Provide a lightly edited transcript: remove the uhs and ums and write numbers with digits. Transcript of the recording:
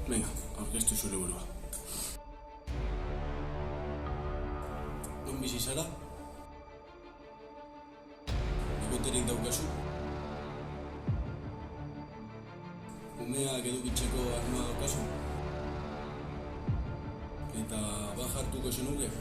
Venga, aurkeztu zure burua. Non bizi zara? Bikoterik daukazu? Umeak edukitzeko arma daukazu? Eta baja hartuko zenuke?